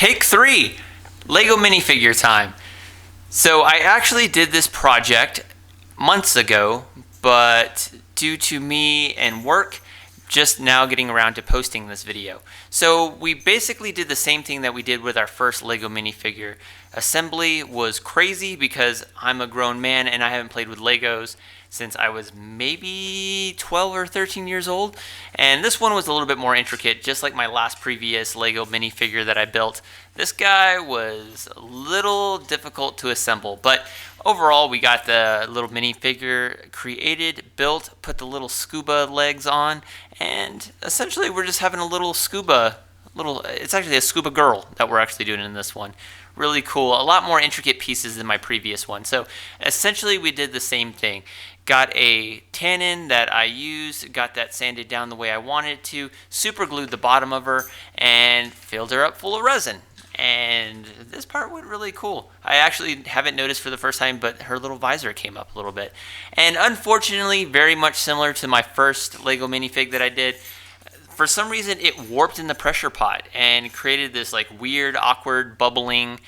Take 3, Lego minifigure time. So I actually did this project months ago, but due to me and work, just now getting around to posting this video. So we basically did the same thing that we did with our first Lego minifigure. Assembly was crazy because I'm a grown man and I haven't played with Legos since I was maybe 12 or 13 years old. And this one was a little bit more intricate, just like my last previous Lego minifigure that I built. This guy was a little difficult to assemble, but overall we got the little minifigure created, built, put the little scuba legs on, and essentially we're just having a little scuba, it's actually a scuba girl that we're actually doing in this one. Really cool, a lot more intricate pieces than my previous one. So essentially we did the same thing. Got a tannin that I used, got that sanded down the way I wanted it to, super glued the bottom of her, and filled her up full of resin. And this part went really cool. I actually haven't noticed for the first time, but her little visor came up a little bit. And unfortunately, very much similar to my first Lego minifig that I did, for some reason it warped in the pressure pot and created this like weird, awkward, bubbling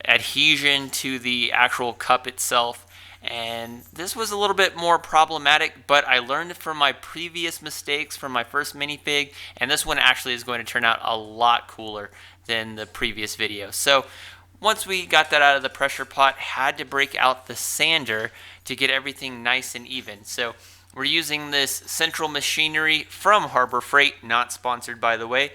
adhesion to the actual cup itself. And this was a little bit more problematic, but I learned from my previous mistakes from my first minifig, and this one actually is going to turn out a lot cooler than the previous video. So once we got that out of the pressure pot, had to break out the sander to get everything nice and even. So we're using this central machinery from Harbor Freight, not sponsored by the way.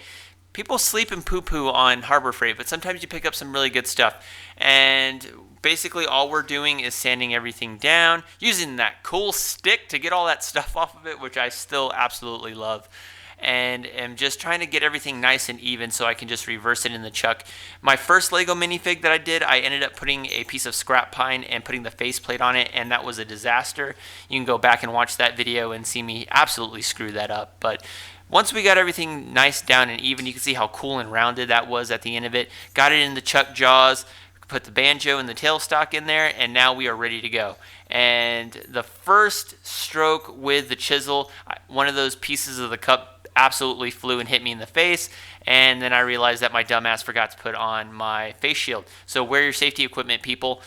People sleep and poo-poo on Harbor Freight, but sometimes you pick up some really good stuff. And basically all we're doing is sanding everything down, using that cool stick to get all that stuff off of it, which I still absolutely love. And am just trying to get everything nice and even so I can just reverse it in the chuck. My first Lego minifig that I did, I ended up putting a piece of scrap pine and putting the faceplate on it, and that was a disaster. You can go back and watch that video and see me absolutely screw that up. But once we got everything nice down and even, you can see how cool and rounded that was at the end of it. Got it in the chuck jaws, put the banjo and the tailstock in there, and now we are ready to go. And the first stroke with the chisel, one of those pieces of the cup absolutely flew and hit me in the face, and then I realized that my dumbass forgot to put on my face shield. So wear your safety equipment, people.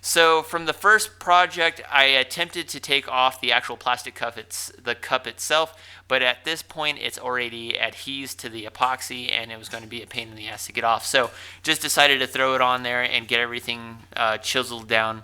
So from the first project, I attempted to take off the actual plastic cup, the cup itself, but at this point it's already adhesed to the epoxy and it was going to be a pain in the ass to get off. So just decided to throw it on there and get everything chiseled down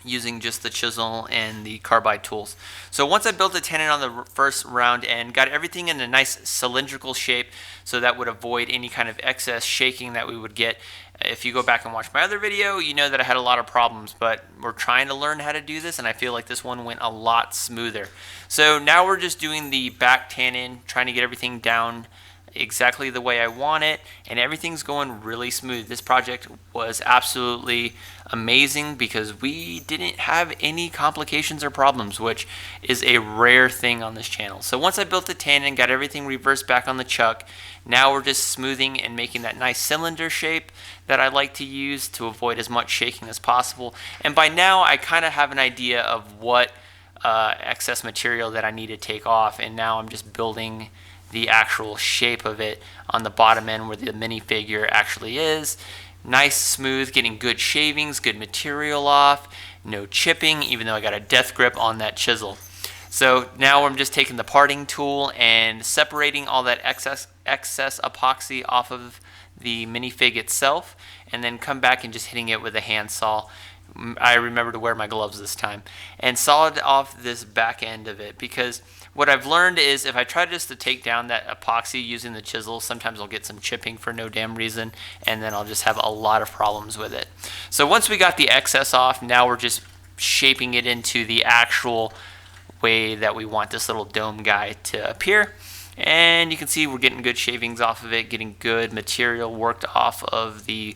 using just the chisel and the carbide tools. So once I built the tannin on the first round and got everything in a nice cylindrical shape so that would avoid any kind of excess shaking that we would get. If you go back and watch my other video, you know that I had a lot of problems, but we're trying to learn how to do this, and I feel like this one went a lot smoother. So now we're just doing the back tannin, trying to get everything down exactly the way I want it, and everything's going really smooth. This project was absolutely amazing because we didn't have any complications or problems, which is a rare thing on this channel. So once I built the tannin, got everything reversed back on the chuck, now we're just smoothing and making that nice cylinder shape that I like to use to avoid as much shaking as possible. And by now I kind of have an idea of what excess material that I need to take off, and now I'm just building the actual shape of it on the bottom end where the minifigure actually is. Nice, smooth, getting good shavings, good material off, no chipping, even though I got a death grip on that chisel. So now I'm just taking the parting tool and separating all that excess epoxy off of the minifig itself, and then come back and just hitting it with a handsaw. I remember to wear my gloves this time, and sawed off this back end of it, because what I've learned is if I try just to take down that epoxy using the chisel, sometimes I'll get some chipping for no damn reason, and then I'll just have a lot of problems with it. So once we got the excess off, now we're just shaping it into the actual way that we want this little dome guy to appear. And you can see we're getting good shavings off of it, getting good material worked off of the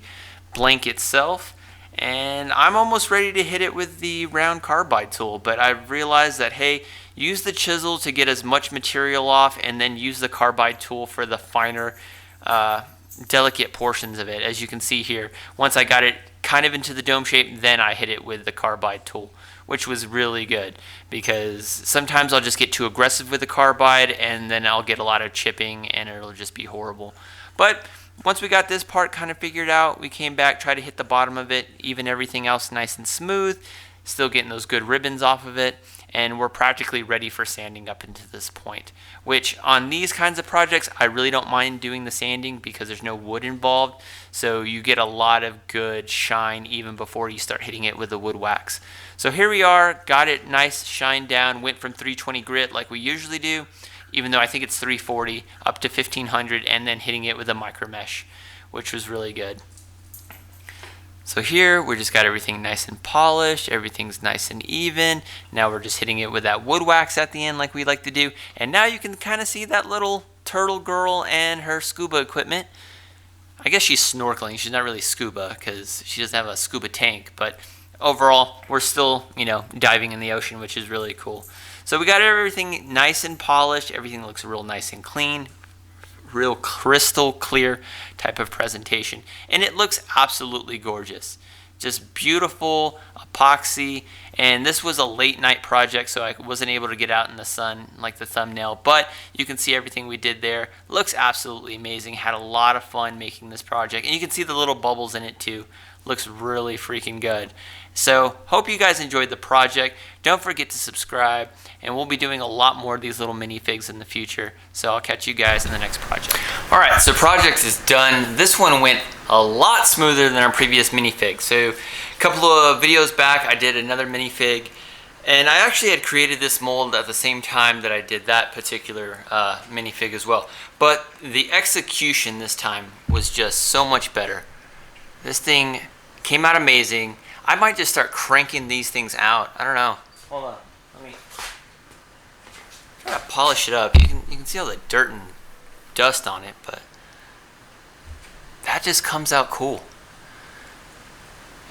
blank itself. And I'm almost ready to hit it with the round carbide tool, but I've realized that, hey, use the chisel to get as much material off, and then use the carbide tool for the finer, delicate portions of it. As you can see here, once I got it kind of into the dome shape, then I hit it with the carbide tool, which was really good, because sometimes I'll just get too aggressive with the carbide and then I'll get a lot of chipping and it'll just be horrible. But once we got this part kind of figured out, we came back, tried to hit the bottom of it, even everything else nice and smooth, still getting those good ribbons off of it, and we're practically ready for sanding up into this point. Which on these kinds of projects, I really don't mind doing the sanding because there's no wood involved, so you get a lot of good shine even before you start hitting it with the wood wax. So here we are, got it nice, shine down, went from 320 grit like we usually do, even though I think it's 340 up to 1500, and then hitting it with a micro mesh, which was really good. So here we just got everything nice and polished, everything's nice and even. Now we're just hitting it with that wood wax at the end like we like to do, and now you can kind of see that little turtle girl and her scuba equipment. I guess she's snorkeling, she's not really scuba because she doesn't have a scuba tank, but overall we're still, diving in the ocean, which is really cool. So we got everything nice and polished, everything looks real nice and clean, real crystal clear type of presentation, and it looks absolutely gorgeous. Just beautiful epoxy, and this was a late night project, so I wasn't able to get out in the sun like the thumbnail, but you can see everything we did there. Looks absolutely amazing. Had a lot of fun making this project, and you can see the little bubbles in it too. Looks really freaking good. So hope you guys enjoyed the project. Don't forget to subscribe, and we'll be doing a lot more of these little minifigs in the future. So I'll catch you guys in the next project. Alright, so project is done. This one went a lot smoother than our previous minifig. So a couple of videos back I did another minifig, and I actually had created this mold at the same time that I did that particular minifig as well. But the execution this time was just so much better. This thing came out amazing. I might just start cranking these things out. I don't know. Hold on. Let me try to polish it up. You can see all the dirt and dust on it, but that just comes out cool.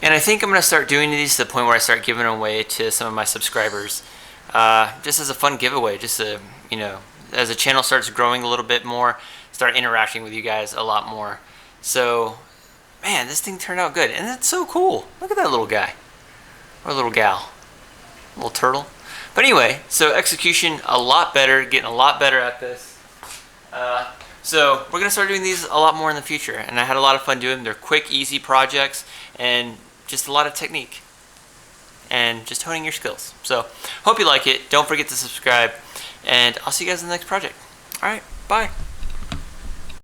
And I think I'm going to start doing these to the point where I start giving them away to some of my subscribers. Just as a fun giveaway, just to, as the channel starts growing a little bit more, start interacting with you guys a lot more. So man, this thing turned out good, and it's so cool. Look at that little guy, or little gal, little turtle. But anyway, so execution a lot better, getting a lot better at this. So we're gonna start doing these a lot more in the future, and I had a lot of fun doing them. They're quick, easy projects, and just a lot of technique, and just honing your skills. So hope you like it. Don't forget to subscribe, and I'll see you guys in the next project. All right, bye.